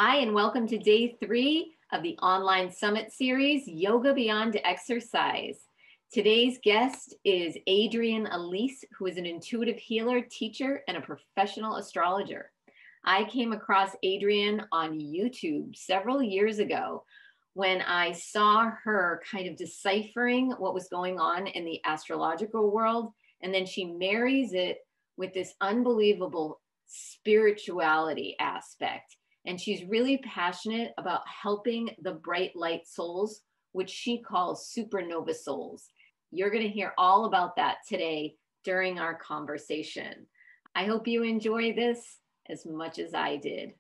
Hi, and welcome to day 3 of the online summit series, Yoga Beyond Exercise. Today's guest is Adrienne Elise, who is an intuitive healer, teacher, and a professional astrologer. I came across Adrienne on YouTube several years ago when I saw her kind of deciphering what was going on in the astrological world, and then she marries it with this unbelievable spirituality aspect. And she's really passionate about helping the bright light souls, which she calls SuperNova Souls. You're going to hear all about that today during our conversation. I hope you enjoy this as much as I did.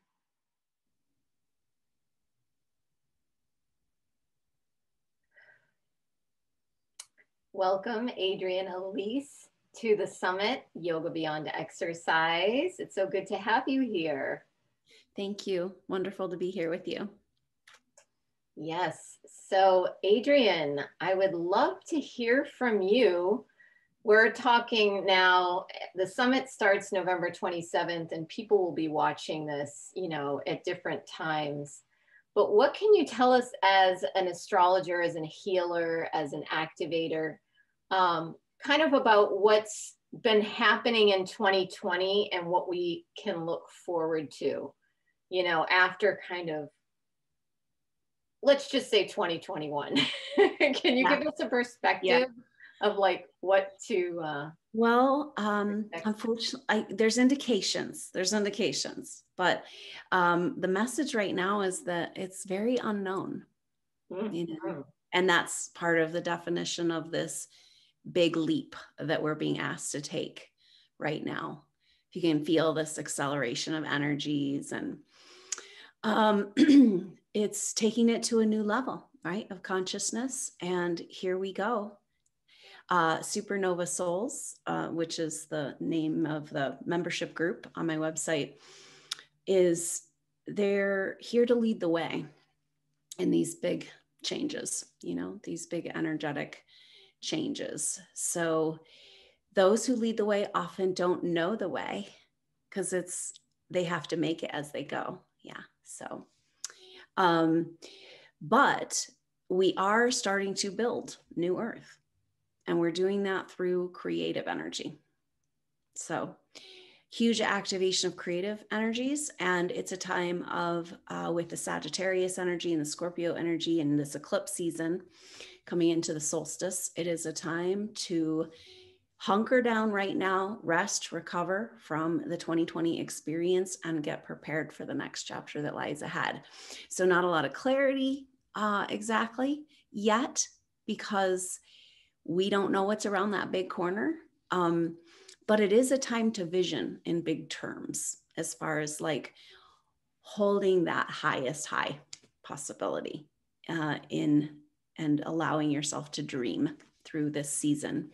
Welcome, Adrienne Elise, to the summit, Yoga Beyond Exercise. It's so good to have you here. Thank you. Wonderful to be here with you. Yes. So, Adrienne, I would love to hear from you. We're talking now, the summit starts November 27th, and people will be watching this, at different times. But what can you tell us as an astrologer, as a healer, as an activator, kind of about what's been happening in 2020 and what we can look forward to? After kind of, let's just say 2021. Can you give us a perspective of like what to? Unfortunately, there's indications, but the message right now is that it's very unknown, and that's part of the definition of this big leap that we're being asked to take right now. You can feel this acceleration of energies, and it's taking it to a new level, right, of consciousness. And here we go. SuperNova Souls, which is the name of the membership group on my website, they're here to lead the way in these big changes, these big energetic changes. So those who lead the way often don't know the way because they have to make it as they go. Yeah. So, but we are starting to build new earth, and we're doing that through creative energy. So huge activation of creative energies. And it's a time of, with the Sagittarius energy and the Scorpio energy and this eclipse season coming into the solstice, it is a time to hunker down right now, rest, recover from the 2020 experience, and get prepared for the next chapter that lies ahead. So not a lot of clarity exactly yet, because we don't know what's around that big corner. But it is a time to vision in big terms, as far as like holding that highest high possibility and allowing yourself to dream through this season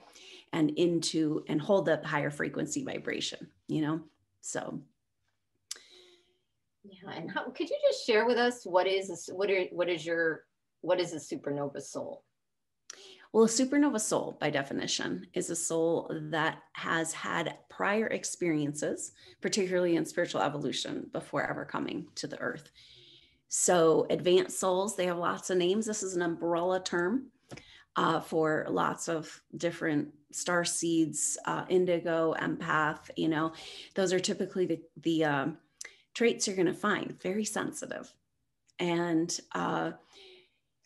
and hold that higher frequency vibration, so. Yeah. And could you just share with us what is a supernova soul? Well, a supernova soul, by definition, is a soul that has had prior experiences, particularly in spiritual evolution, before ever coming to the earth. So advanced souls, they have lots of names. This is an umbrella term for lots of different star seeds, indigo, empath, those are typically the traits you're going to find. Very sensitive. And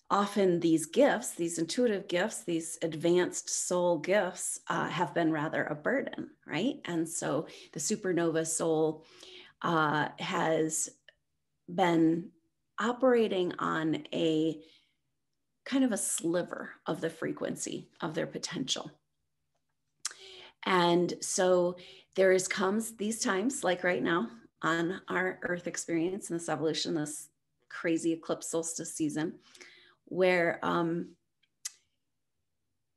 often these gifts, these intuitive gifts, these advanced soul gifts have been rather a burden, right? And so the supernova soul has been operating on a kind of a sliver of the frequency of their potential. And so comes these times, like right now on our earth experience and this evolution, this crazy eclipse solstice season, where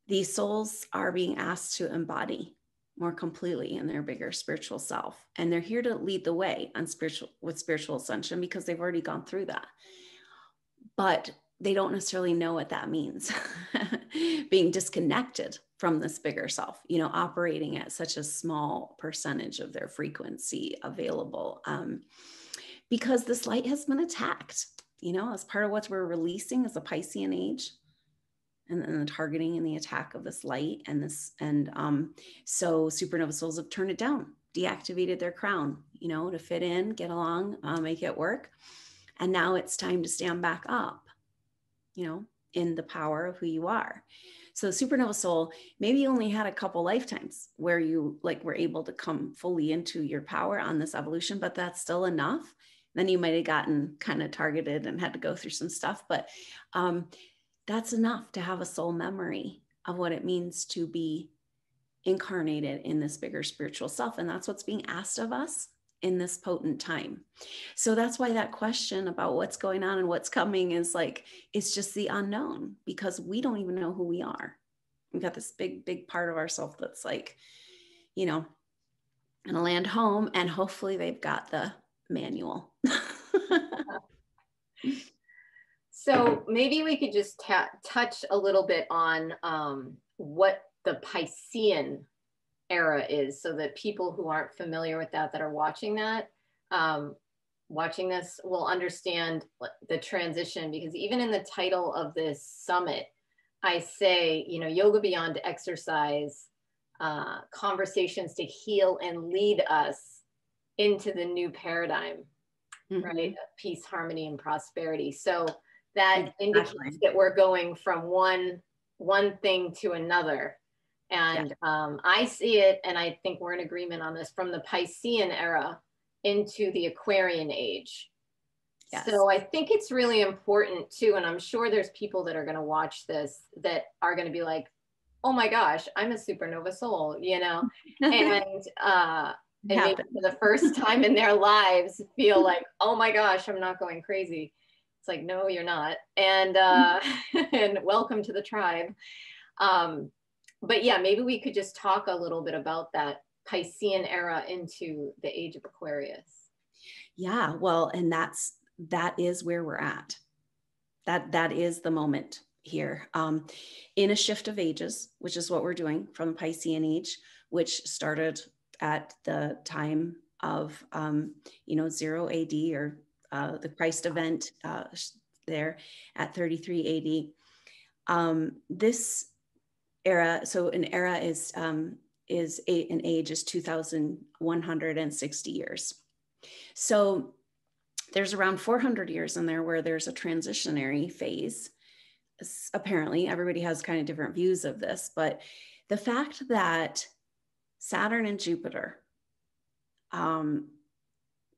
these souls are being asked to embody more completely in their bigger spiritual self. And they're here to lead the way on spiritual ascension, because they've already gone through that. But they don't necessarily know what that means, being disconnected from this bigger self, operating at such a small percentage of their frequency available. because this light has been attacked, as part of what we're releasing as a Piscean age, and the targeting and the attack of this light so supernova souls have turned it down, deactivated their crown, to fit in, get along, make it work. And now it's time to stand back up, in the power of who you are. So supernova soul, maybe you only had a couple lifetimes where you were able to come fully into your power on this evolution, but that's still enough. Then you might have gotten kind of targeted and had to go through some stuff, but that's enough to have a soul memory of what it means to be incarnated in this bigger spiritual self. And that's what's being asked of us in this potent time. So that's why that question about what's going on and what's coming is it's just the unknown, because we don't even know who we are. We've got this big part of ourselves that's gonna land home, and hopefully they've got the manual. So maybe we could just touch a little bit on what the Picean era is, so that people who aren't familiar with that are watching this will understand the transition. Because even in the title of this summit, I say, yoga beyond exercise, conversations to heal and lead us into the new paradigm, right? Of peace, harmony, and prosperity. So that indicates that we're going from one thing to another. And I see it, and I think we're in agreement on this, from the Picean era into the Aquarian age. Yes. So I think it's really important too, and I'm sure there's people that are going to watch this that are going to be like, oh my gosh, I'm a supernova soul, and maybe for the first time in their lives feel like, oh my gosh, I'm not going crazy. It's like, no, you're not. And and welcome to the tribe. But yeah, maybe we could just talk a little bit about that Picean era into the age of Aquarius. Yeah, well, and that is where we're at. That is the moment here, in a shift of ages, which is what we're doing from the Picean age, which started at the time of 0 AD, or the Christ event there at 33 AD. This era, so an era is an age is 2,160 years. So there's around 400 years in there where there's a transitionary phase. Apparently, everybody has kind of different views of this, but the fact that Saturn and Jupiter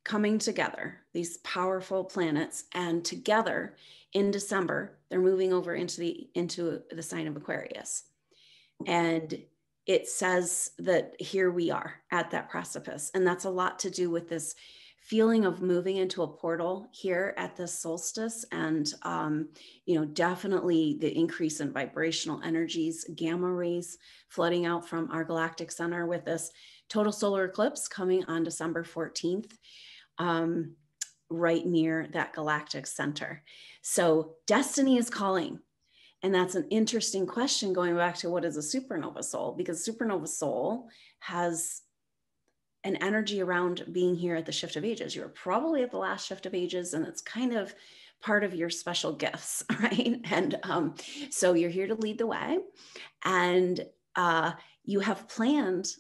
coming together, these powerful planets, and together in December, they're moving over into the sign of Aquarius. And it says that here we are at that precipice. And that's a lot to do with this feeling of moving into a portal here at this solstice. And, definitely the increase in vibrational energies, gamma rays flooding out from our galactic center with this total solar eclipse coming on December 14th, right near that galactic center. So destiny is calling. And that's an interesting question, going back to what is a supernova soul, because supernova soul has an energy around being here at the shift of ages. You're probably at the last shift of ages, and it's kind of part of your special gifts, right? And so you're here to lead the way, and you have planned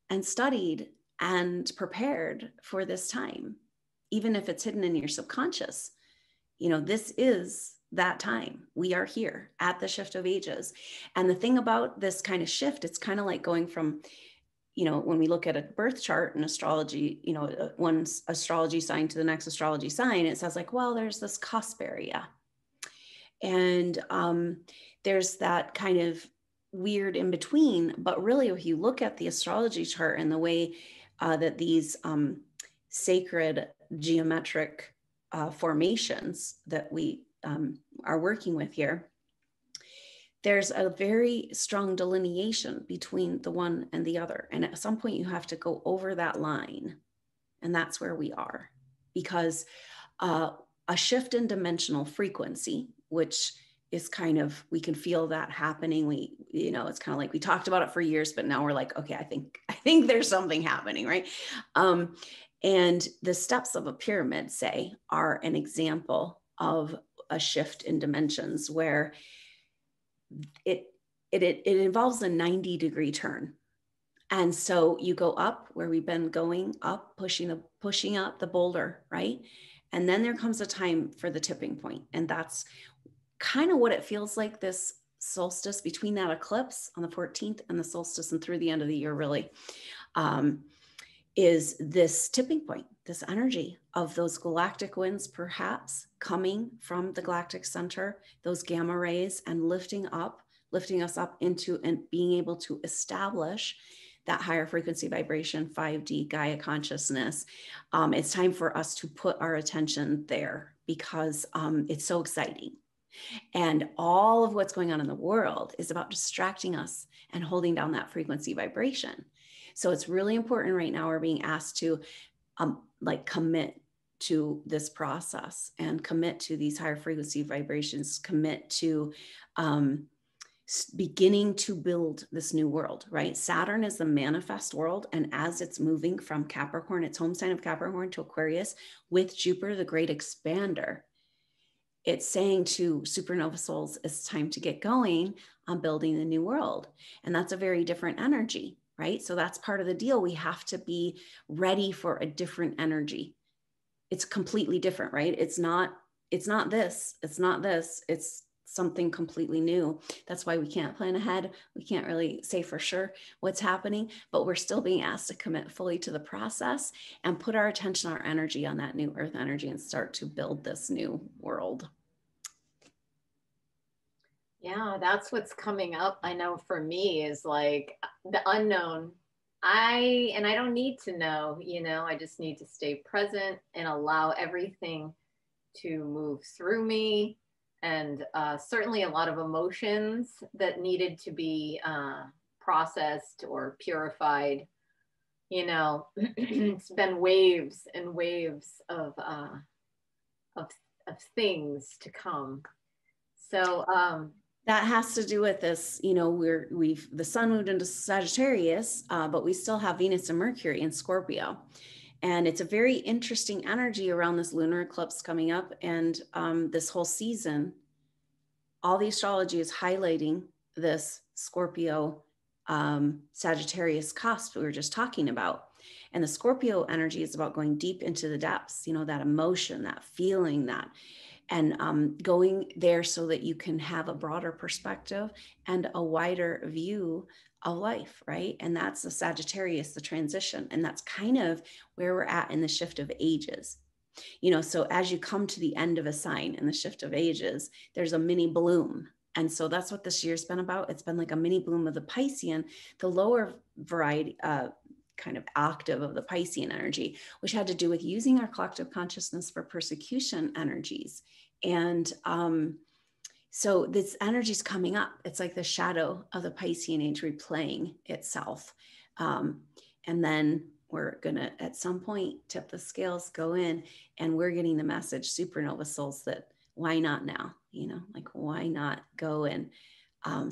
and studied and prepared for this time, even if it's hidden in your subconscious. This is that time. We are here at the shift of ages. And the thing about this kind of shift, it's kind of like going from, when we look at a birth chart in astrology, one astrology sign to the next astrology sign, it says well, there's this cusp area. And there's that kind of weird in between. But really, if you look at the astrology chart and the way that these sacred geometric formations that we are working with here, there's a very strong delineation between the one and the other. And at some point you have to go over that line. And that's where we are, because a shift in dimensional frequency, which is kind of, we can feel that happening. We, you know, it's kind of like we talked about it for years, but now we're like, okay, I think there's something happening, right? And the steps of a pyramid, say, are an example of a shift in dimensions where it involves a 90-degree turn. And so you go up where we've been going up, pushing up the boulder, right? And then there comes a time for the tipping point. And that's kind of what it feels like this solstice, between that eclipse on the 14th and the solstice and through the end of the year, really, is this tipping point, this energy of those galactic winds perhaps coming from the galactic center, those gamma rays, and lifting us up into and being able to establish that higher frequency vibration, 5D Gaia consciousness. It's time for us to put our attention there because it's so exciting. And all of what's going on in the world is about distracting us and holding down that frequency vibration. So it's really important right now. We're being asked to commit to this process and commit to these higher frequency vibrations, commit to beginning to build this new world, right? Saturn is the manifest world. And as it's moving from Capricorn, its home sign of Capricorn, to Aquarius with Jupiter, the great expander, it's saying to SuperNova Souls, it's time to get going on building the new world. And that's a very different energy, right? So that's part of the deal. We have to be ready for a different energy. It's completely different, right? It's not this, it's something completely new. That's why we can't plan ahead. We can't really say for sure what's happening, but we're still being asked to commit fully to the process and put our attention, our energy on that new earth energy and start to build this new world. Yeah, that's what's coming up. I know for me is like the unknown. I don't need to know, I just need to stay present and allow everything to move through me. And certainly a lot of emotions that needed to be processed or purified. It's been waves and waves of things to come. So that has to do with this, the sun moved into Sagittarius, but we still have Venus and Mercury in Scorpio. And it's a very interesting energy around this lunar eclipse coming up. And this whole season, all the astrology is highlighting this Scorpio Sagittarius cusp we were just talking about. And the Scorpio energy is about going deep into the depths, that emotion, that feeling, and going there so that you can have a broader perspective and a wider view of life, right? And that's the Sagittarius, the transition. And that's kind of where we're at in the shift of ages. So as you come to the end of a sign in the shift of ages, there's a mini bloom. And so that's what this year's been about. It's been like a mini bloom of the Picean, the lower variety, kind of octave of the Picean energy, which had to do with using our collective consciousness for persecution energies. And so this energy is coming up. It's like the shadow of the Piscean age replaying itself. And then we're going to, at some point, tip the scales, go in, and we're getting the message, SuperNova Souls, that why not now? Why not go and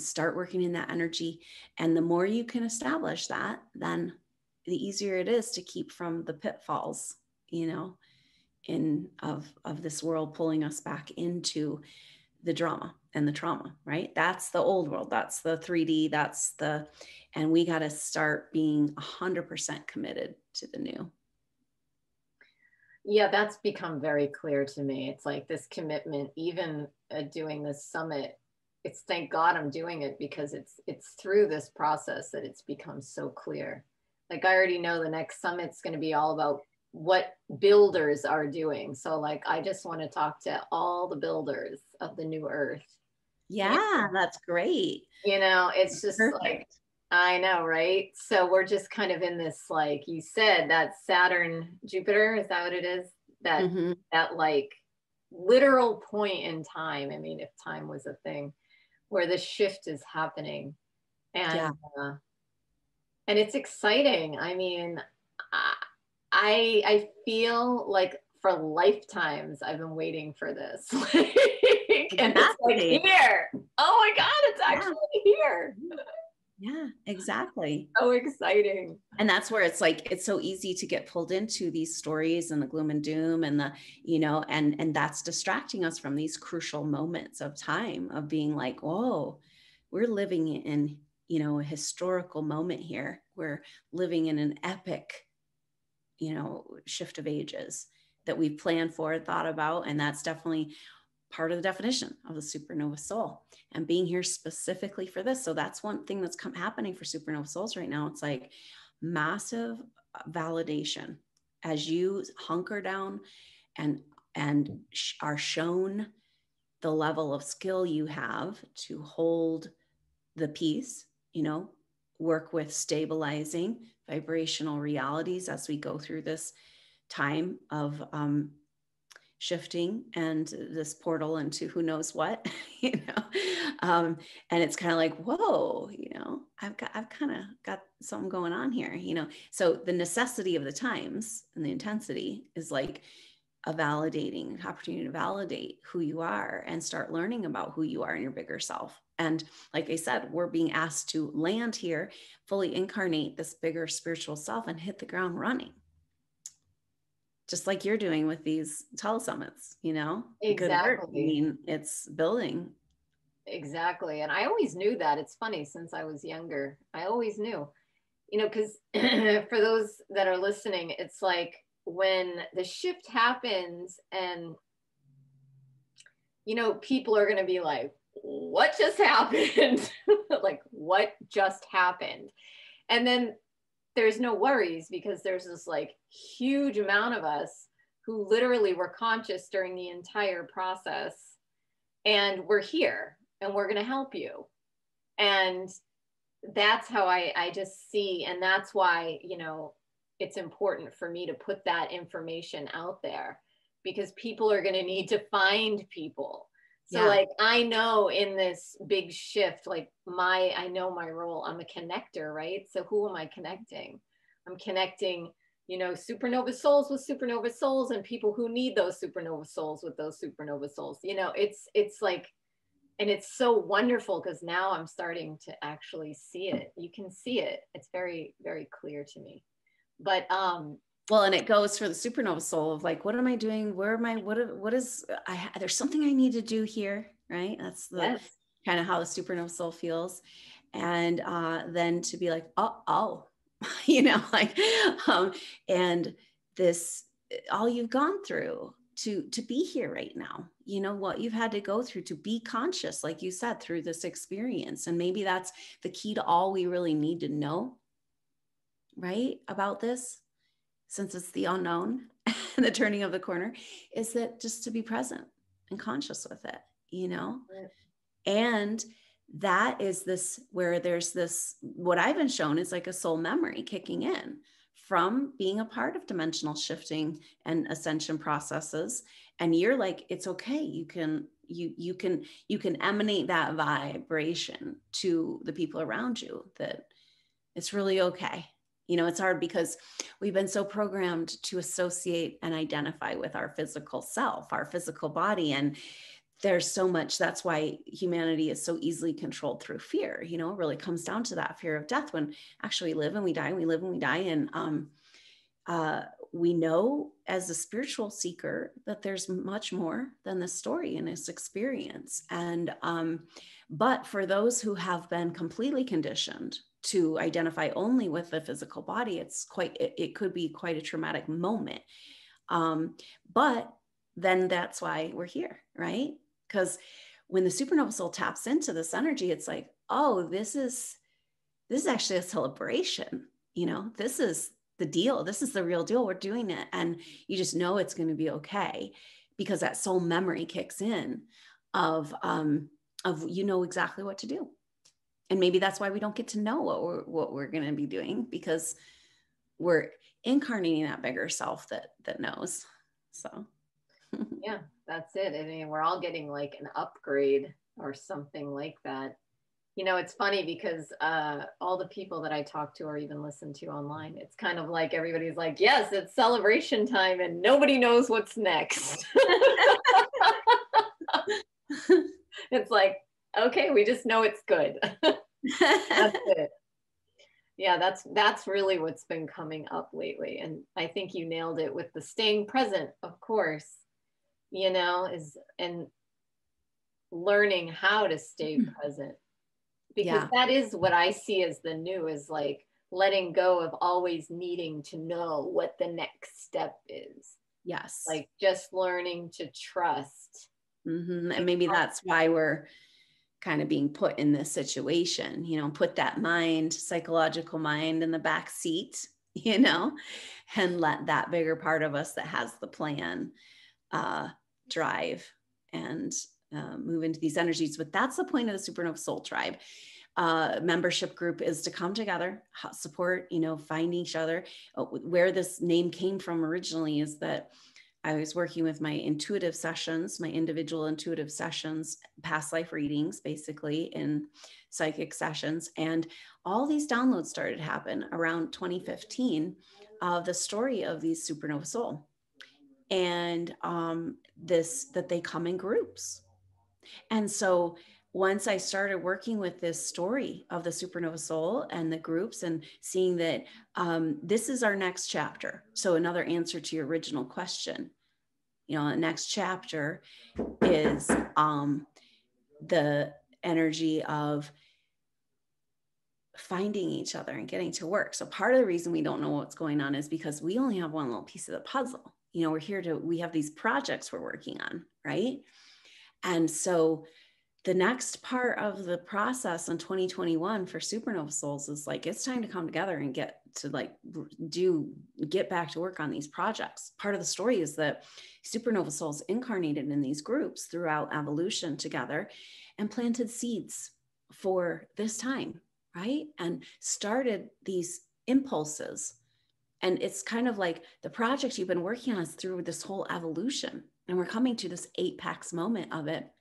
start working in that energy? And the more you can establish that, then the easier it is to keep from the pitfalls, of this world pulling us back into the drama and the trauma, right? That's the old world. That's the 3D. And we got to start being 100% committed to the new. Yeah, that's become very clear to me. It's like this commitment, even doing this summit, it's thank God I'm doing it, because it's through this process that it's become so clear. Like I already know the next summit's going to be all about what builders are doing. So like, I just want to talk to all the builders of the new earth. Yeah, that's great. It's just perfect. Like, I know, right? So we're just kind of in this, like you said, that Saturn, Jupiter, is that what it is? That like literal point in time. I mean, if time was a thing, where the shift is happening. And and it's exciting. I mean, I feel like for lifetimes I've been waiting for this. like, and it's like here. Oh my God, it's actually here. Yeah, exactly. So exciting. And that's where it's like, it's so easy to get pulled into these stories and the gloom and doom and the, you know, and that's distracting us from these crucial moments of time of being like, whoa, we're living in, you know, a historical moment here. We're living in an epic, you know, shift of ages that we've planned for, thought about. And that's definitely part of the definition of the supernova soul and being here specifically for this. So that's one thing that's happening for supernova souls right now. It's like massive validation as you hunker down and are shown the level of skill you have to hold the peace, you know, work with stabilizing vibrational realities as we go through this time of shifting and this portal into who knows what, you know, and it's kind of like, whoa, you know, I've kind of got something going on here, you know. So the necessity of the times and the intensity is like a validating opportunity to validate who you are and start learning about who you are in your bigger self. And like I said, we're being asked to land here, fully incarnate this bigger spiritual self and hit the ground running. Just like you're doing with these telesummits, you know, exactly. Good work. I mean, it's building. Exactly. And I always knew that. It's funny, since I was younger, I always knew, you know, because for those that are listening, it's like when the shift happens and, you know, people are going to be like, what just happened? Like, what just happened? And then there's no worries, because there's this like huge amount of us who literally were conscious during the entire process, and we're here and we're going to help you. And that's how I just see. And that's why, you know, it's important for me to put that information out there, because people are going to need to find people. So like, I know in this big shift, like I know my role, I'm a connector, right? So who am I connecting? I'm connecting, you know, supernova souls with supernova souls, and people who need those supernova souls with those supernova souls. You know, it's like, and it's so wonderful, because now I'm starting to actually see it. You can see it. It's very, very clear to me. But well, and it goes for the supernova soul of like, what am I doing? Where am I? What is there's something I need to do here, right? That's the kind of how the supernova soul feels. And then to be like, oh, you know, like, and this, all you've gone through to be here right now, you know, what you've had to go through to be conscious, like you said, through this experience. And maybe that's the key to all we really need to know, right, about this, since it's the unknown and the turning of the corner, is that just to be present and conscious with it, you know? And that is this, where there's this, what I've been shown is like a soul memory kicking in from being a part of dimensional shifting and ascension processes. And you're like, it's okay. You can emanate that vibration to the people around you, that it's really okay. You know, it's hard because we've been so programmed to associate and identify with our physical self, our physical body. And there's so much, that's why humanity is so easily controlled through fear. You know, it really comes down to that fear of death, when actually we live and we die, and we live and we die. And we know as a spiritual seeker that there's much more than this story and this experience. And, but for those who have been completely conditioned to identify only with the physical body, it could be quite a traumatic moment. But then that's why we're here, right? Because when the supernova soul taps into this energy, it's like, oh, this is actually a celebration. You know, this is the deal. This is the real deal. We're doing it. And you just know it's going to be okay, because that soul memory kicks in of, you know exactly what to do. And maybe that's why we don't get to know what we're going to be doing, because we're incarnating that bigger self that knows. So yeah, that's it. I mean, we're all getting like an upgrade or something like that. You know, it's funny because all the people that I talk to or even listen to online, it's kind of like everybody's like, yes, it's celebration time, and nobody knows what's next. It's like, okay, we just know it's good. That's it. Yeah, that's really what's been coming up lately. And I think you nailed it with the staying present, of course, you know, is and learning how to stay present. Because Yeah. that is what I see as the new, is like letting go of always needing to know what the next step is. Yes. Like just learning to trust. And maybe that's why we're kind of being put in this situation, you know, put that mind, psychological mind in the back seat, you know, and let that bigger part of us that has the plan drive and move into these energies. But that's the point of the SuperNova Soul Tribe. Membership group is to come together, support, you know, find each other. Where this name came from originally is that I was working with my intuitive sessions, my individual intuitive sessions, past life readings, basically in psychic sessions. And all these downloads started to happen around 2015 of the story of these SuperNova Soul. And that they come in groups. And so once I started working with this story of the SuperNova Soul and the groups and seeing that this is our next chapter. So another answer to your original question, you know, the next chapter is the energy of finding each other and getting to work. So part of the reason we don't know what's going on is because we only have one little piece of the puzzle. You know, we have these projects we're working on, right? And so the next part of the process in 2021 for SuperNova Souls is like, it's time to come together and get back to work on these projects. Part of the story is that SuperNova Souls incarnated in these groups throughout evolution together and planted seeds for this time, right? And started these impulses. And it's kind of like the project you've been working on is through this whole evolution. And we're coming to this apex moment of it.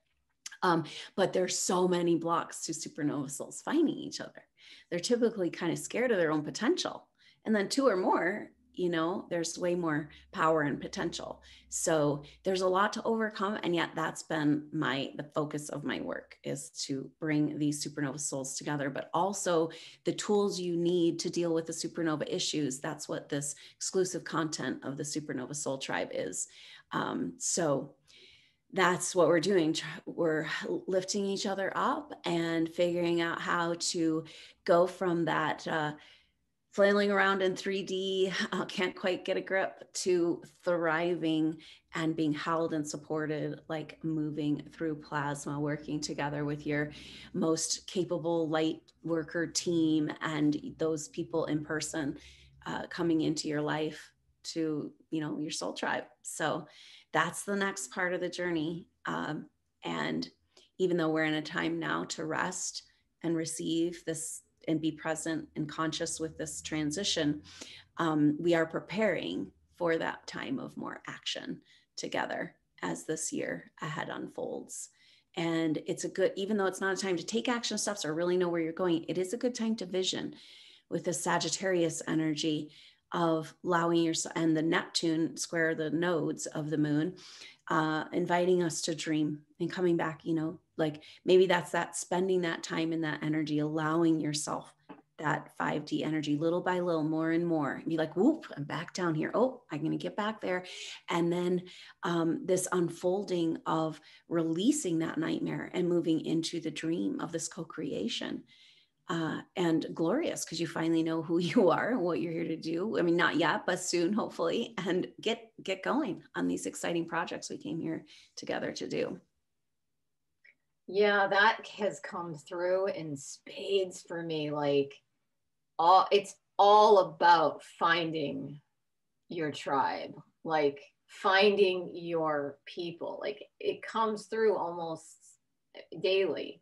But there's so many blocks to SuperNova Souls finding each other. They're typically kind of scared of their own potential. And then two or more, you know, there's way more power and potential. So there's a lot to overcome. And yet that's been the focus of my work, is to bring these SuperNova Souls together, but also the tools you need to deal with the supernova issues. That's what this exclusive content of the SuperNova Soul Tribe is. So that's what we're doing. We're lifting each other up and figuring out how to go from that flailing around in 3D, can't quite get a grip, to thriving and being held and supported, like moving through plasma, working together with your most capable light worker team and those people in person coming into your life to, you know, your soul tribe. So that's the next part of the journey. And even though we're in a time now to rest and receive this and be present and conscious with this transition, we are preparing for that time of more action together as this year ahead unfolds. And it's even though it's not a time to take action steps or really know where you're going, it is a good time to vision with the Sagittarius energy of allowing yourself, and the Neptune square the nodes of the moon, inviting us to dream and coming back, you know, like maybe that's that spending that time in that energy, allowing yourself that 5D energy little by little, more and more, and be like, whoop, I'm back down here. Oh, I'm going to get back there. And then this unfolding of releasing that nightmare and moving into the dream of this co-creation. And glorious, because you finally know who you are and what you're here to do. I mean, not yet, but soon, hopefully, and get going on these exciting projects we came here together to do. Yeah, that has come through in spades for me. Like it's all about finding your tribe, like finding your people. Like it comes through almost daily.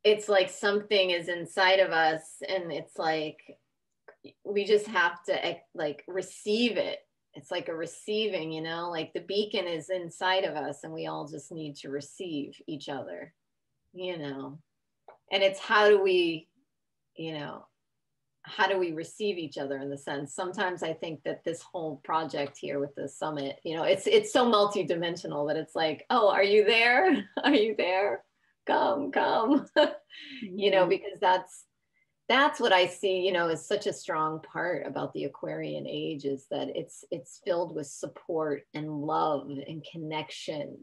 It's like something is inside of us, and it's like we just have to like receive it. It's like a receiving, you know, like the beacon is inside of us and we all just need to receive each other, you know. And it's how do we, you know, how do we receive each other in the sense? Sometimes I think that this whole project here with the summit, you know, it's so multidimensional that it's like, oh, are you there? Are you there? Come, come. You know, because that's what I see, you know, is such a strong part about the Aquarian age, is that it's filled with support and love and connection,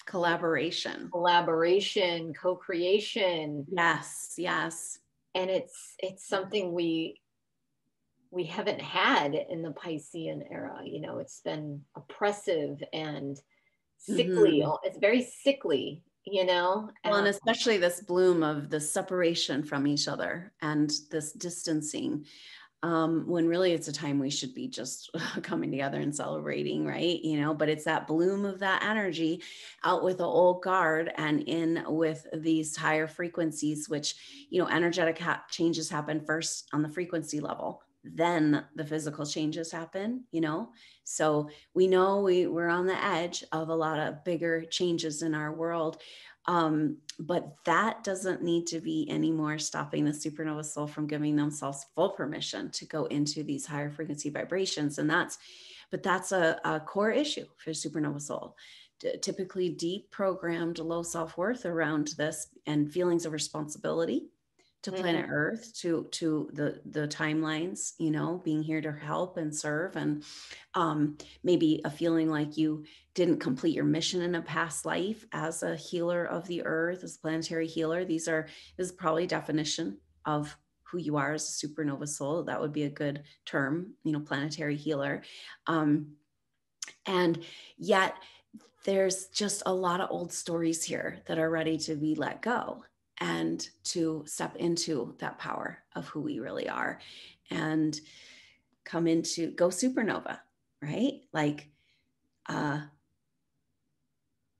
Collaboration, co-creation. yes, yes. And it's something we haven't had in the Piscean era. You know, it's been oppressive and sickly. Mm-hmm. It's very sickly, you know. Well, and especially this bloom of the separation from each other and this distancing, when really it's a time we should be just coming together and celebrating, right? You know, but it's that bloom of that energy out with the old guard and in with these higher frequencies, which, you know, energetic changes happen first on the frequency level, then the physical changes happen, you know. So we know we're on the edge of a lot of bigger changes in our world. But that doesn't need to be anymore stopping the supernova soul from giving themselves full permission to go into these higher frequency vibrations. And that's a core issue for supernova soul. Typically deep programmed low self-worth around this and feelings of responsibility to planet Earth, to the timelines, you know, being here to help and serve, and maybe a feeling like you didn't complete your mission in a past life as a healer of the Earth, as a planetary healer. This is probably a definition of who you are as a supernova soul. That would be a good term, you know, planetary healer. And yet there's just a lot of old stories here that are ready to be let go and to step into that power of who we really are and go supernova, right? Like,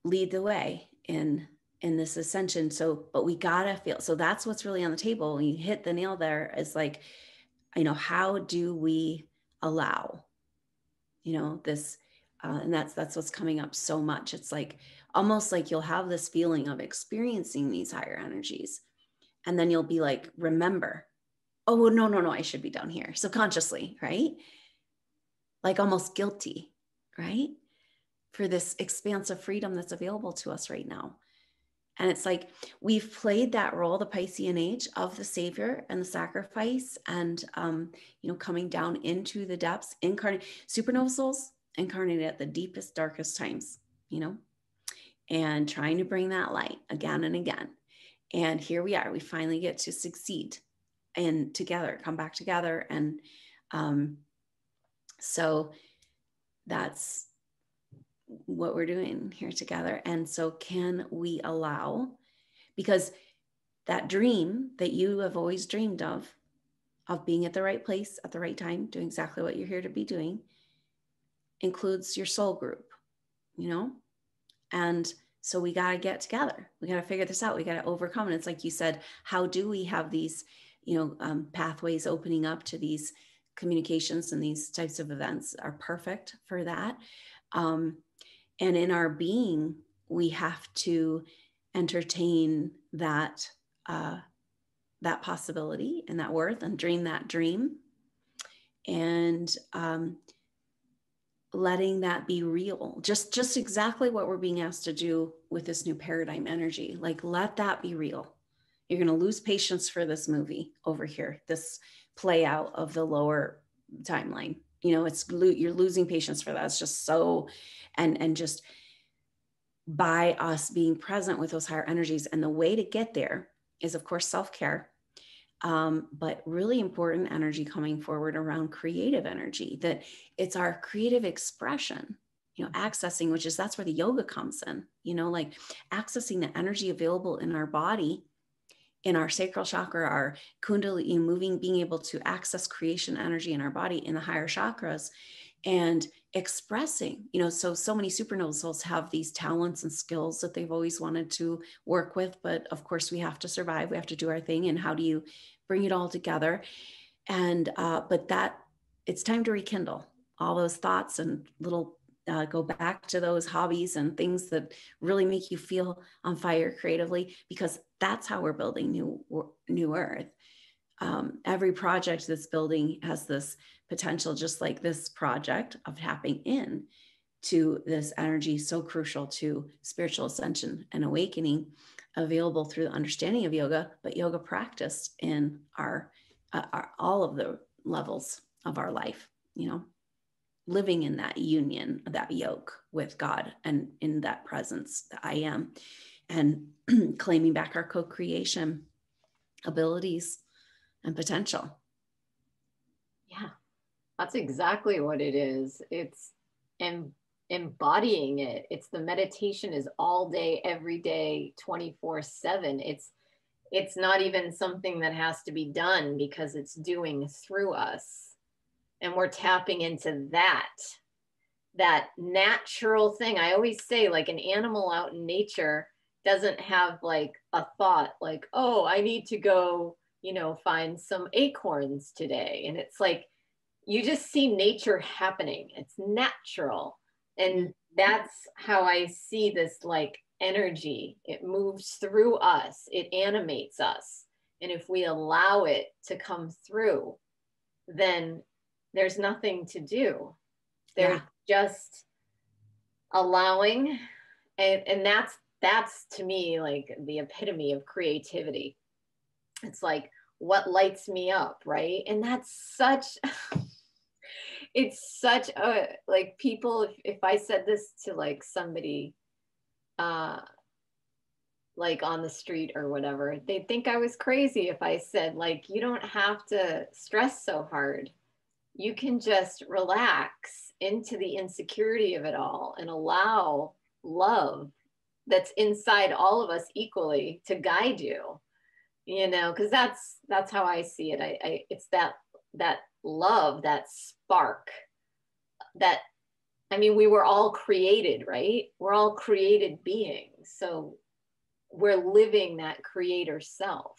lead the way in this ascension. So, but we gotta feel, so that's what's really on the table. When you hit the nail there, is like, you know, how do we allow, you know, this, and that's what's coming up so much. It's like, almost like you'll have this feeling of experiencing these higher energies. And then you'll be like, remember, oh, no, I should be down here. Subconsciously, right? Like almost guilty, right? For this expansive freedom that's available to us right now. And it's like, we've played that role, the Piscean age, of the savior and the sacrifice, and, you know, coming down into the depths, supernova souls incarnated at the deepest, darkest times, you know, and trying to bring that light again and again. And here we are, we finally get to succeed and together, come back together. And so that's what we're doing here together. And so can we allow, because that dream that you have always dreamed of being at the right place at the right time, doing exactly what you're here to be doing, includes your soul group, you know? And so we got to get together. We got to figure this out. We got to overcome. And it's like you said, how do we have these, you know, pathways opening up to these communications, and these types of events are perfect for that. And in our being, we have to entertain that, that possibility and that worth, and dream that dream, and letting that be real. Just exactly what we're being asked to do with this new paradigm energy. Like, let that be real. You're going to lose patience for this movie over here, this play out of the lower timeline. You know, you're losing patience for that. It's just so, and just by us being present with those higher energies. And the way to get there is, of course, self-care. But really important energy coming forward around creative energy, that it's our creative expression, you know, accessing, that's where the yoga comes in, you know, like accessing the energy available in our body, in our sacral chakra, our kundalini, moving, being able to access creation energy in our body in the higher chakras, and expressing, you know, so many supernova souls have these talents and skills that they've always wanted to work with. But of course we have to survive, we have to do our thing. And how do you bring it all together? And, but that it's time to rekindle all those thoughts and little, go back to those hobbies and things that really make you feel on fire creatively, because that's how we're building new earth. Every project that's building has this potential, just like this project, of tapping in to this energy so crucial to spiritual ascension and awakening, available through the understanding of yoga, but yoga practiced in our all of the levels of our life, you know, living in that union, that yoke with God, and in that presence that I am, and claiming back our co-creation abilities and potential. Yeah, that's exactly what it is. It's embodying it. It's the meditation is all day, every day, 24/7. It's not even something that has to be done, because it's doing through us. And we're tapping into that natural thing. I always say, like, an animal out in nature doesn't have like a thought like, oh, I need to go, find some acorns today. And it's like, you just see nature happening. It's natural. And that's how I see this, like, energy. It moves through us. It animates us. And if we allow it to come through, then there's nothing to do. There's just allowing. And that's to me like the epitome of creativity. It's like what lights me up, right? And that's such it's such a, like, people, if I said this to like somebody like on the street or whatever, they'd think I was crazy if I said, like, you don't have to stress so hard. You can just relax into the insecurity of it all and allow love that's inside all of us equally to guide you, because that's how I see it. It's that love, that spark, that, I mean, we were all created, right? We're all created beings. So we're living that creator self.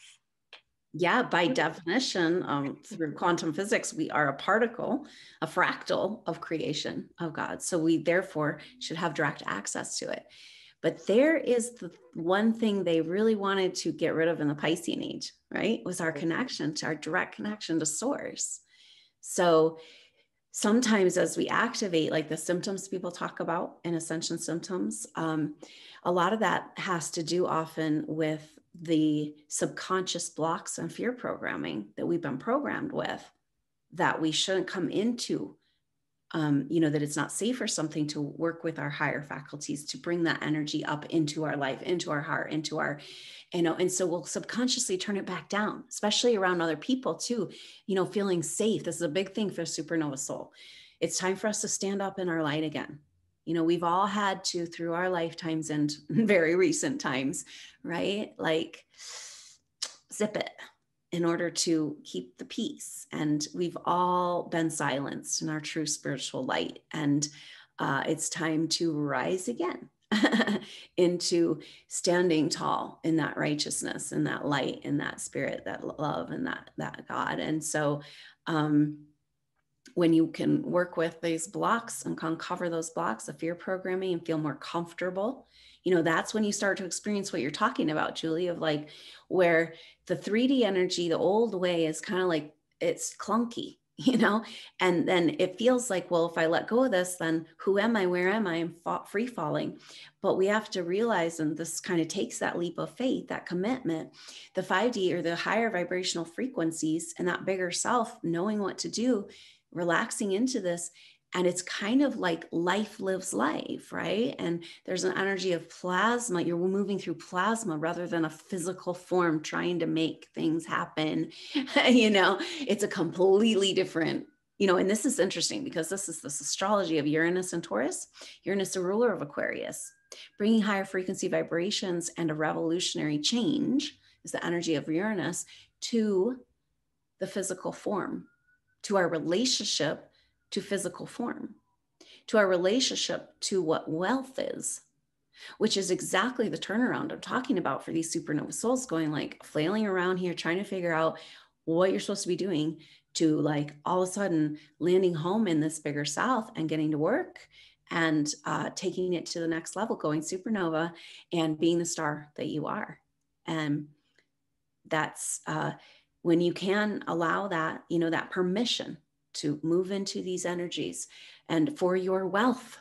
Yeah, by definition, through quantum physics, we are a particle, a fractal of creation of God. So we therefore should have direct access to it. But there is the one thing they really wanted to get rid of in the Piscean age, right? Was our connection to our direct connection to source. So sometimes as we activate, like the symptoms people talk about in ascension symptoms, a lot of that has to do often with the subconscious blocks and fear programming that we've been programmed with, that we shouldn't come into, that it's not safe or something to work with our higher faculties to bring that energy up into our life, into our heart, into our, and so we'll subconsciously turn it back down, especially around other people too, feeling safe. This is a big thing for SuperNova Soul. It's time for us to stand up in our light again. We've all had to, through our lifetimes and very recent times, right? Like zip it in order to keep the peace. And we've all been silenced in our true spiritual light. And it's time to rise again into standing tall in that righteousness, in that light, in that spirit, that love, and that God. And so when you can work with these blocks and uncover those blocks of fear programming and feel more comfortable, that's when you start to experience what you're talking about, Julie, of like where the 3D energy, the old way, is kind of like, it's clunky, and then it feels like, well, if I let go of this, then who am I? Where am I? I'm free falling. But we have to realize, and this kind of takes that leap of faith, that commitment, the 5D or the higher vibrational frequencies and that bigger self, knowing what to do, relaxing into this. And it's kind of like life lives life, right? And there's an energy of plasma. You're moving through plasma rather than a physical form trying to make things happen. It's a completely different, and this is interesting because this is this astrology of Uranus and Taurus. Uranus, a ruler of Aquarius, bringing higher frequency vibrations and a revolutionary change is the energy of Uranus to the physical form, to our relationship to physical form, to our relationship to what wealth is, which is exactly the turnaround I'm talking about for these SuperNova Souls, going like flailing around here, trying to figure out what you're supposed to be doing, to like all of a sudden landing home in this bigger self and getting to work and taking it to the next level, going supernova and being the star that you are. And that's when you can allow that, you know, that permission to move into these energies and for your wealth.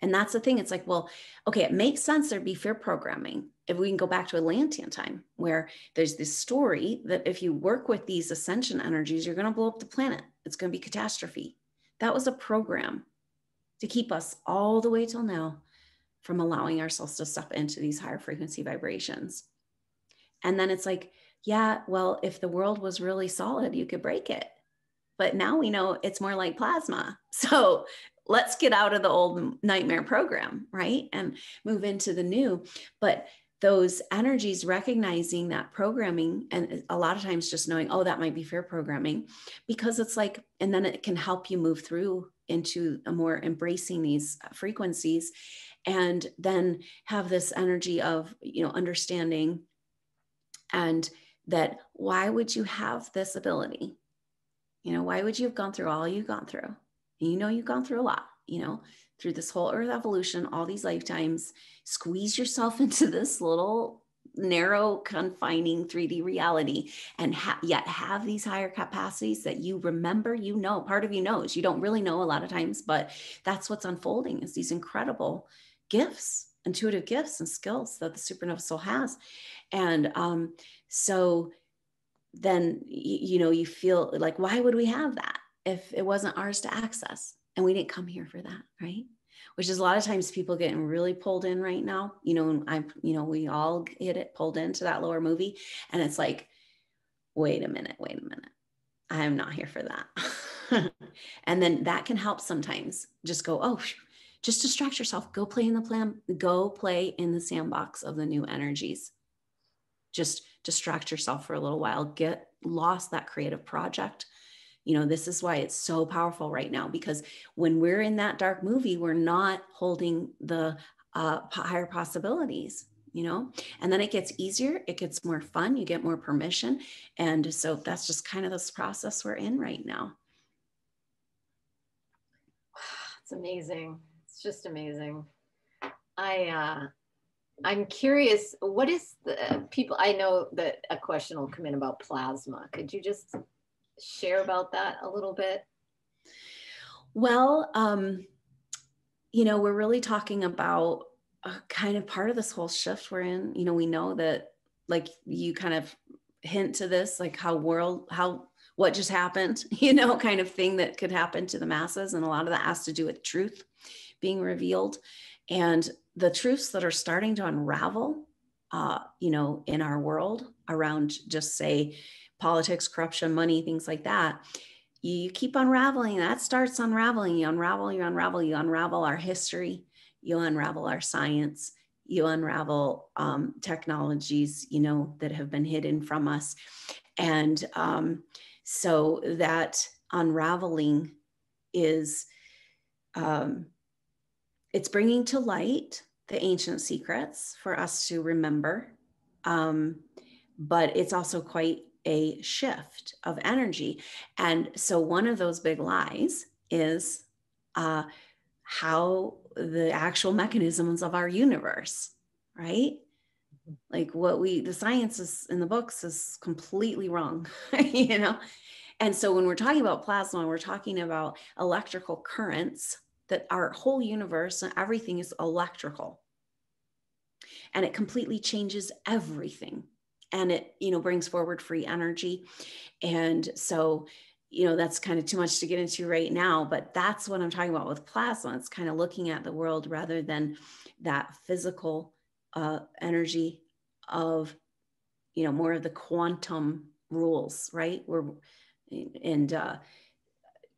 And that's the thing. It's like, well, okay, it makes sense there'd be fear programming. If we can go back to Atlantean time, where there's this story that if you work with these ascension energies, you're going to blow up the planet. It's going to be catastrophe. That was a program to keep us all the way till now from allowing ourselves to step into these higher frequency vibrations. And then it's like, yeah, well, if the world was really solid, you could break it. But now we know it's more like plasma. So let's get out of the old nightmare program, right? And move into the new. But those energies recognizing that programming, and a lot of times just knowing, oh, that might be fear programming, because it's like, and then it can help you move through into a more embracing these frequencies, and then have this energy of, you know, understanding, and that why would you have this ability? You know, why would you have gone through all you've gone through? And you know, you've gone through a lot, you know, through this whole earth evolution, all these lifetimes, squeeze yourself into this little narrow, confining 3D reality, and yet have these higher capacities that you remember, you know, part of you knows, you don't really know a lot of times, but that's what's unfolding, is these incredible gifts, intuitive gifts and skills that the SuperNova Soul has. And so then, you know, you feel like, why would we have that if it wasn't ours to access? And we didn't come here for that, right? Which is a lot of times people getting really pulled in right now, you know, you know, we all get it pulled into that lower movie. And it's like, wait a minute. I'm not here for that. And then that can help sometimes just go, oh, just distract yourself, go play in the sandbox of the new energies. Just distract yourself for a little while, get lost that creative project. You know, this is why it's so powerful right now, because when we're in that dark movie, we're not holding the higher possibilities, you know, and then it gets easier. It gets more fun. You get more permission. And so that's just kind of this process we're in right now. It's amazing. It's just amazing. I'm curious, what is the people, I know that a question will come in about plasma. Could you just share about that a little bit? Well, you know, we're really talking about kind of part of this whole shift we're in. You know, we know that, like, you kind of hint to this, like what just happened, you know, kind of thing that could happen to the masses. And a lot of that has to do with truth being revealed. And the truths that are starting to unravel, you know, in our world around just say politics, corruption, money, things like that. You keep unraveling, that starts unraveling. You unravel our history, you unravel our science, you unravel technologies, you know, that have been hidden from us. And so that unraveling is, it's bringing to light the ancient secrets for us to remember. But it's also quite a shift of energy. And so one of those big lies is how the actual mechanisms of our universe, right? Like the science is in the books is completely wrong, you know? And so when we're talking about plasma, we're talking about electrical currents, that our whole universe and everything is electrical. And it completely changes everything. And it, you know, brings forward free energy. And so, you know, that's kind of too much to get into right now, but that's what I'm talking about with plasma. It's kind of looking at the world rather than that physical energy of, you know, more of the quantum rules, right?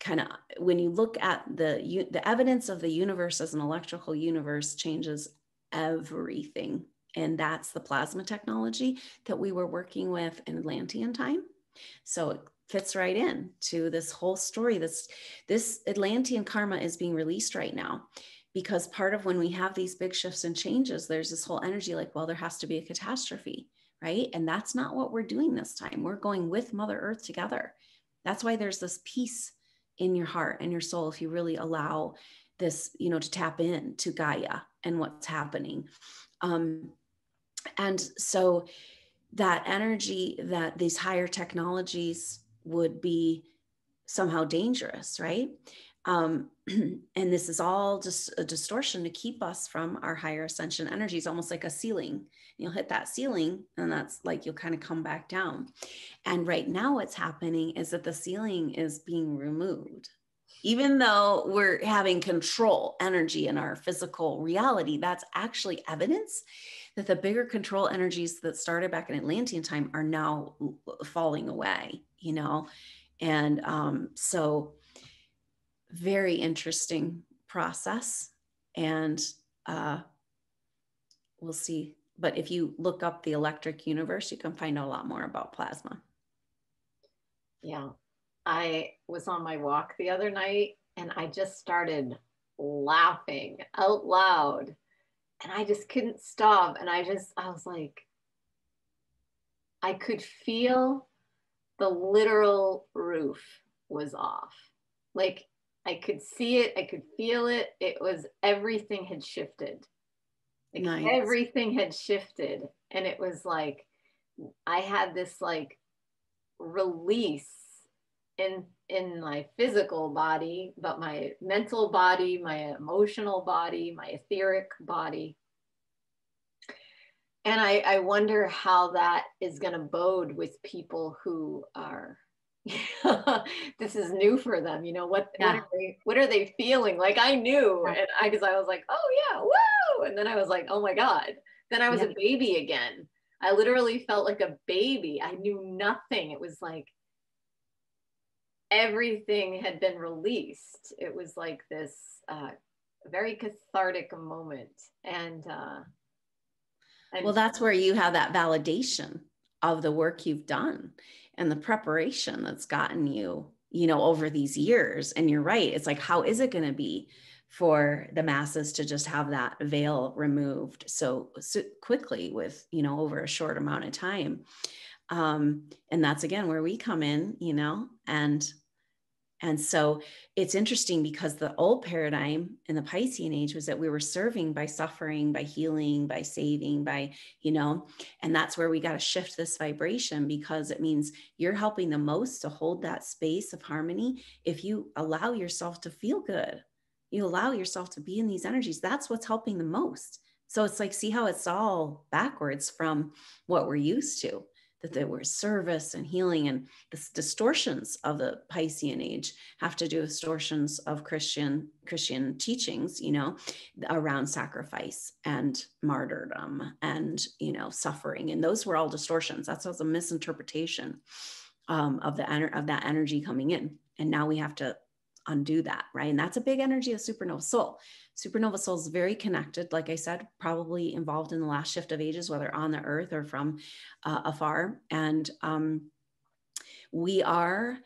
Kind of when you look at the evidence of the universe as an electrical universe changes everything. And that's the plasma technology that we were working with in Atlantean time. So it fits right in to this whole story. This Atlantean karma is being released right now, because part of when we have these big shifts and changes, there's this whole energy like, well, there has to be a catastrophe, right? And that's not what we're doing this time. We're going with Mother Earth together. That's why there's this peace in your heart and your soul, if you really allow this, you know, to tap in to Gaia and what's happening. And so that energy, that these higher technologies would be somehow dangerous, right? And this is all just a distortion to keep us from our higher ascension energies, almost like a ceiling. You'll hit that ceiling and that's like, you'll kind of come back down. And right now what's happening is that the ceiling is being removed. Even though we're having control energy in our physical reality, that's actually evidence that the bigger control energies that started back in Atlantean time are now falling away, you know? And so very interesting process. And we'll see. But if you look up the electric universe, you can find out a lot more about plasma. Yeah. I was on my walk the other night and I just started laughing out loud and I just couldn't stop. And I was like, I could feel the literal roof was off. Like I could see it, I could feel it. It was, everything had shifted. Like Nice. everything had shifted. And it was like, I had this like release in my physical body, but my mental body, my emotional body, my etheric body. And I wonder how that is going to bode with people who are, this is new for them. You know, what are they feeling? Like I knew, and because I was like, oh yeah, woo. And then I was like, oh my God. Then I was a baby again. I literally felt like a baby. I knew nothing. It was like everything had been released. It was like this very cathartic moment. And well, that's where you have that validation of the work you've done and the preparation that's gotten you, you know, over these years. And you're right. It's like, how is it going to be for the masses to just have that veil removed so quickly with, you know, over a short amount of time? And that's again where we come in, you know, and so it's interesting because the old paradigm in the Piscean age was that we were serving by suffering, by healing, by saving, by, you know, and that's where we got to shift this vibration, because it means you're helping the most to hold that space of harmony. If you allow yourself to feel good, you allow yourself to be in these energies, that's what's helping the most. So it's like, see how it's all backwards from what we're used to, that there were service and healing, and the distortions of the Piscean age have to do with distortions of Christian teachings, you know, around sacrifice and martyrdom and, you know, suffering. And those were all distortions. That's also a misinterpretation of that energy coming in. And now we have to undo that, right? And that's a big energy of SuperNova Soul. SuperNova Soul is very connected, like I said, probably involved in the last shift of ages, whether on the earth or from afar. And we are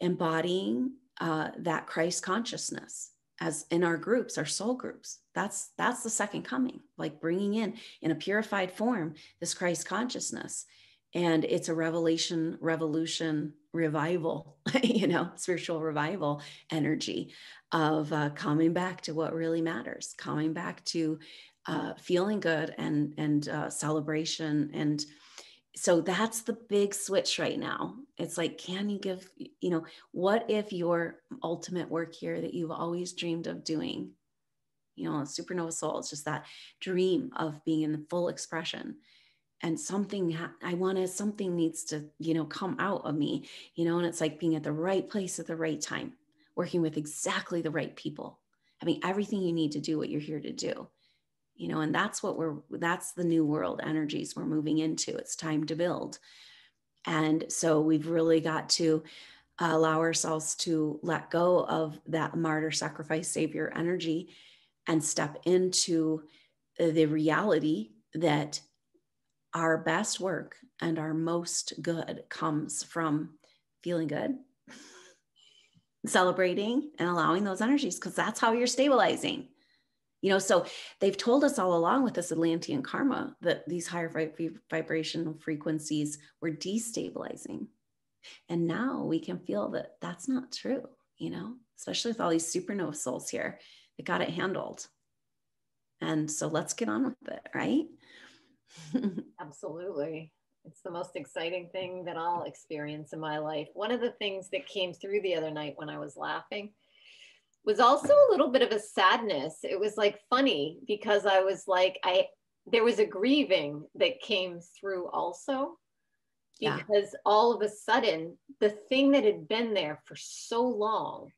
embodying that Christ consciousness as in our groups, our soul groups. That's the second coming, like bringing in a purified form, this Christ consciousness. And it's a revelation, revolution, revival, you know, spiritual revival energy of coming back to what really matters, coming back to feeling good and celebration. And so that's the big switch right now. It's like, can you give, you know, what if your ultimate work here that you've always dreamed of doing, you know, SuperNova Soul, it's just that dream of being in full expression. And something needs to, you know, come out of me, you know, and it's like being at the right place at the right time, working with exactly the right people, having everything you need to do what you're here to do, you know, and that's the new world energies we're moving into. It's time to build. And so we've really got to allow ourselves to let go of that martyr, sacrifice, savior energy and step into the reality that our best work and our most good comes from feeling good, celebrating, and allowing those energies, because that's how you're stabilizing. You know, so they've told us all along with this Atlantean karma that these higher vibrational frequencies were destabilizing. And now we can feel that that's not true, you know, especially with all these SuperNova souls here that got it handled. And so let's get on with it, right? Absolutely. It's the most exciting thing that I'll experience in my life. One of the things that came through the other night when I was laughing was also a little bit of a sadness. It was like funny because I was like, there was a grieving that came through also, because all of a sudden, the thing that had been there for so long,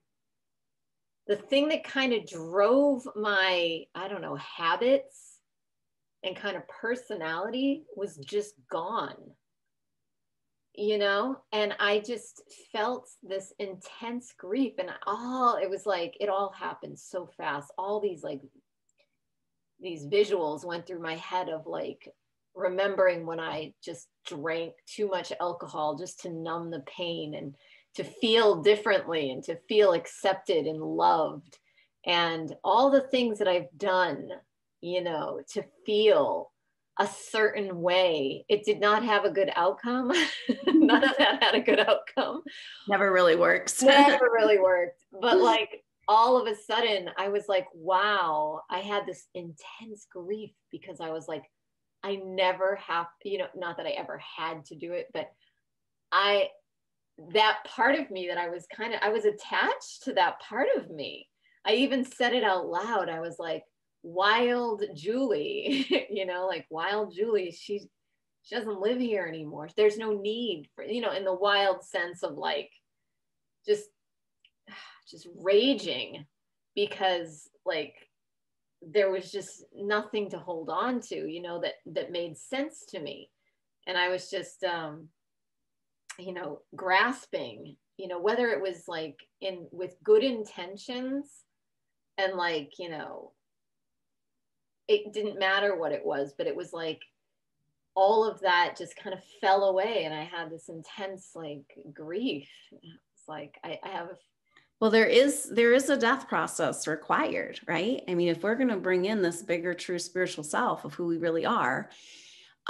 the thing that kind of drove my, I don't know, habits and kind of personality was just gone, you know? And I just felt this intense grief, and it was like, it all happened so fast. All these like, these visuals went through my head of like, remembering when I just drank too much alcohol just to numb the pain and to feel differently and to feel accepted and loved, and all the things that I've done, you know, to feel a certain way. It did not have a good outcome. None of that had a good outcome. Never really works. Never really worked. But like all of a sudden I was like, wow, I had this intense grief because I was like, I never have, you know, not that I ever had to do it, but that part of me that I was attached to that part of me. I even said it out loud. I was like, wild Julie, you know, like wild Julie, she doesn't live here anymore. There's no need for, you know, in the wild sense of like, just raging because like, there was just nothing to hold on to, you know, that made sense to me. And I was just, you know, grasping, you know, whether it was like with good intentions and like, you know, it didn't matter what it was, but it was like all of that just kind of fell away. And I had this intense like grief. It's like, I have well, there is a death process required, right? I mean, if we're going to bring in this bigger, true spiritual self of who we really are,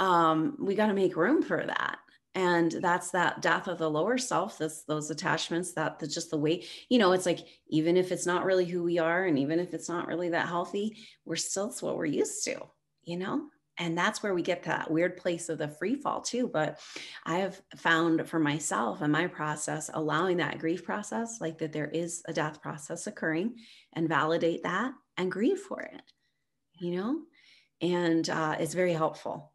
we got to make room for that. And that's that death of the lower self, those attachments, just the way, you know, it's like, even if it's not really who we are, and even if it's not really that healthy, it's what we're used to, you know? And that's where we get to that weird place of the free fall too. But I have found for myself and my process, allowing that grief process, like that there is a death process occurring, and validate that and grieve for it, you know? And it's very helpful.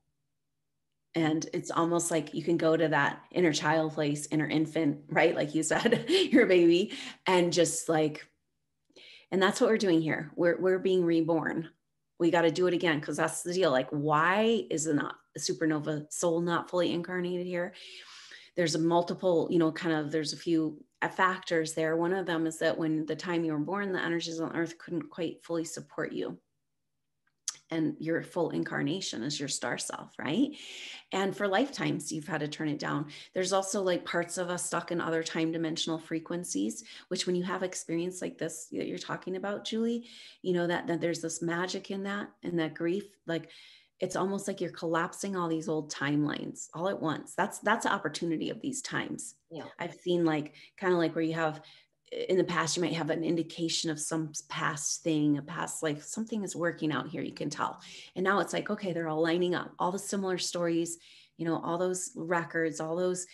And it's almost like you can go to that inner child place, inner infant, right? Like you said, you're a baby, and just like, and that's what we're doing here. We're being reborn. We got to do it again, because that's the deal. Like, why is the supernova soul not fully incarnated here? There's a multiple, you know, there's a few factors there. One of them is that when the time you were born, the energies on Earth couldn't quite fully support you and your full incarnation as your star self, right? And for lifetimes, you've had to turn it down. There's also like parts of us stuck in other time dimensional frequencies, which when you have experience like this that you're talking about, Julie, you know, that there's this magic in that, and that grief, like it's almost like you're collapsing all these old timelines all at once. That's the opportunity of these times. Yeah. I've seen like, kind of like where you have, in the past, you might have an indication of some past thing, a past life, something is working out here, you can tell. And now it's like, okay, they're all lining up, all the similar stories, you know, all those records, all those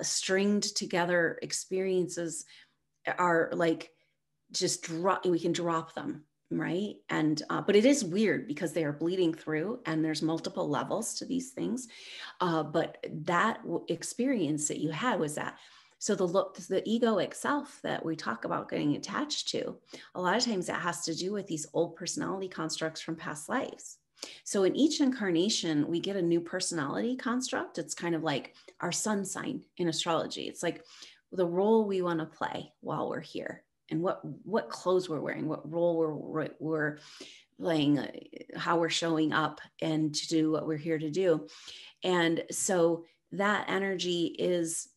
stringed together experiences are like, we can drop them, right? And, but it is weird because they are bleeding through, and there's multiple levels to these things. But that experience that you had was that. So the egoic self that we talk about getting attached to, a lot of times that has to do with these old personality constructs from past lives. So in each incarnation, we get a new personality construct. It's kind of like our sun sign in astrology. It's like the role we want to play while we're here, and what clothes we're wearing, what role we're playing, how we're showing up, and to do what we're here to do. And so that energy is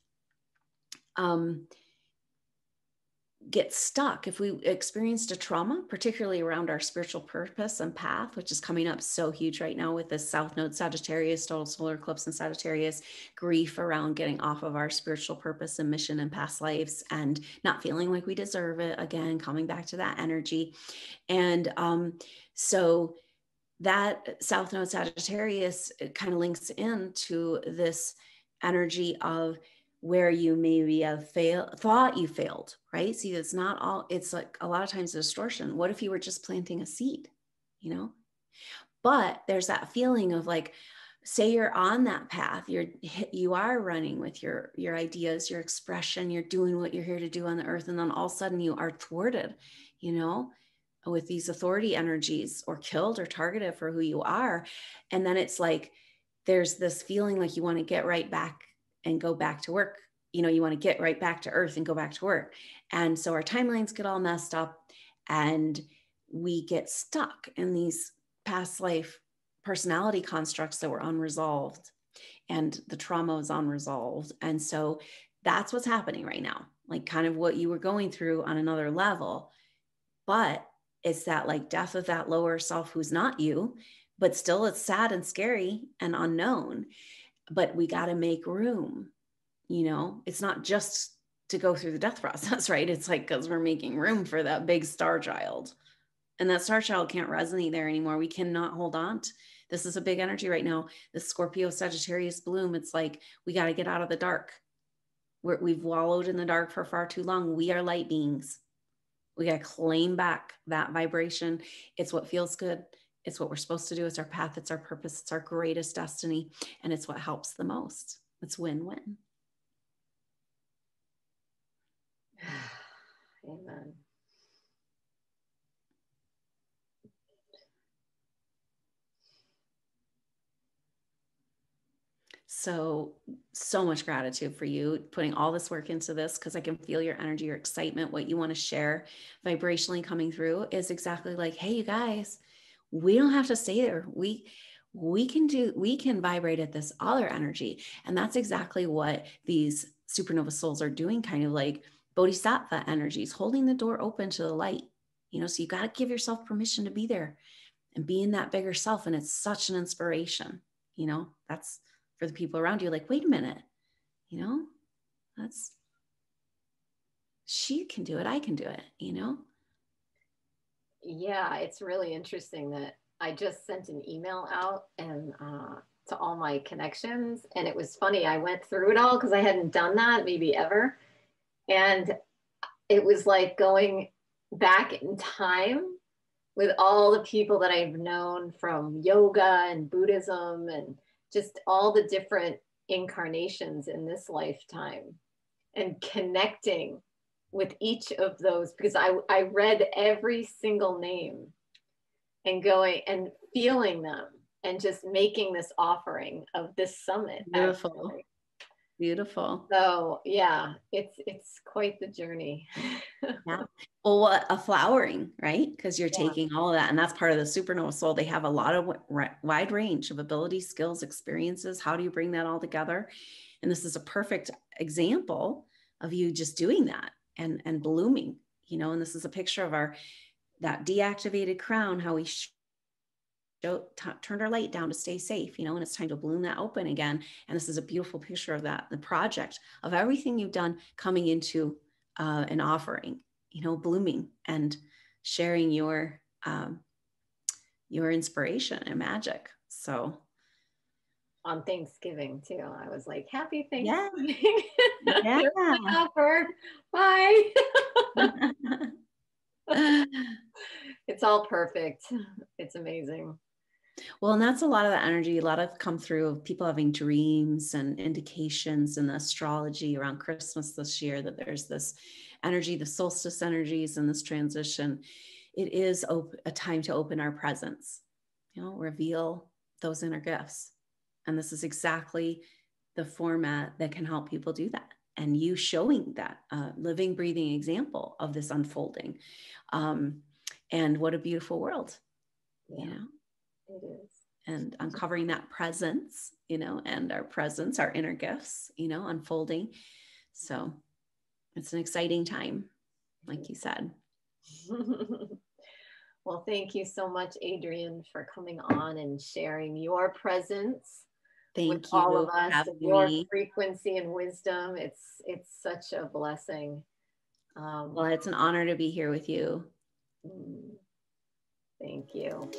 get stuck if we experienced a trauma, particularly around our spiritual purpose and path, which is coming up so huge right now with this South Node Sagittarius, total solar eclipse in Sagittarius, grief around getting off of our spiritual purpose and mission and past lives and not feeling like we deserve it again, coming back to that energy. And so that South Node Sagittarius kind of links into this energy of where you maybe have thought you failed, right? See, it's not all, it's like a lot of times a distortion. What if you were just planting a seed, you know? But there's that feeling of like, say you're on that path, you are running with your ideas, your expression, you're doing what you're here to do on the earth, and then all of a sudden you are thwarted, you know, with these authority energies, or killed or targeted for who you are. And then it's like there's this feeling like you want to get right back and go back to work, you know, you want to get right back to earth and go back to work. And so our timelines get all messed up, and we get stuck in these past life personality constructs that were unresolved, and the trauma is unresolved. And so that's what's happening right now, like kind of what you were going through on another level. But it's that like death of that lower self who's not you, but still it's sad and scary and unknown. But we got to make room, you know, it's not just to go through the death process, right? It's like, because we're making room for that big star child. And that star child can't resonate there anymore. We cannot hold on to, this is a big energy right now. The Scorpio Sagittarius bloom. It's like, we got to get out of the dark. We've wallowed in the dark for far too long. We are light beings. We got to claim back that vibration. It's what feels good. It's what we're supposed to do. It's our path. It's our purpose. It's our greatest destiny. And it's what helps the most. It's win-win. Amen. So much gratitude for you putting all this work into this, because I can feel your energy, your excitement, what you want to share vibrationally coming through is exactly like, hey, you guys, we don't have to stay there. We can vibrate at this other energy. And that's exactly what these supernova souls are doing, kind of like bodhisattva energies, holding the door open to the light, you know, so you got to give yourself permission to be there and be in that bigger self. And it's such an inspiration, you know, that's for the people around you, like, wait a minute, you know, she can do it. I can do it, you know? Yeah, it's really interesting that I just sent an email out and to all my connections. And it was funny. I went through it all because I hadn't done that maybe ever. And it was like going back in time with all the people that I've known from yoga and Buddhism and just all the different incarnations in this lifetime, and connecting with each of those, because I read every single name and going and feeling them and just making this offering of this summit. Beautiful. Actually. Beautiful. So yeah, it's quite the journey. Yeah. Well, what a flowering, right? Because you're Yeah. taking all of that, and that's part of the supernova soul. They have a lot of wide range of abilities, skills, experiences. How do you bring that all together? And this is a perfect example of you just doing that and blooming, you know. And this is a picture of that deactivated crown, how we turned our light down to stay safe, you know, and it's time to bloom that open again. And this is a beautiful picture of that, the project of everything you've done coming into an offering, you know, blooming and sharing your inspiration and magic. So on Thanksgiving too, I was like, happy Thanksgiving. Yeah. Here's my offer. Bye. It's all perfect. It's amazing. Well, and that's a lot of the energy, a lot of come through of people having dreams and indications in the astrology around Christmas this year, that there's this energy, the solstice energies and this transition. It is a time to open our presence, you know, reveal those inner gifts. And this is exactly the format that can help people do that. And you showing that living, breathing example of this unfolding. And what a beautiful world, Yeah, you know? it is. And uncovering that presence, you know, and our presence, our inner gifts, you know, unfolding. So it's an exciting time, like you said. Well, thank you so much, Adrienne, for coming on and sharing your presence with all of us, your frequency and wisdom. It's such a blessing. Well, it's an honor to be here with you. Thank you.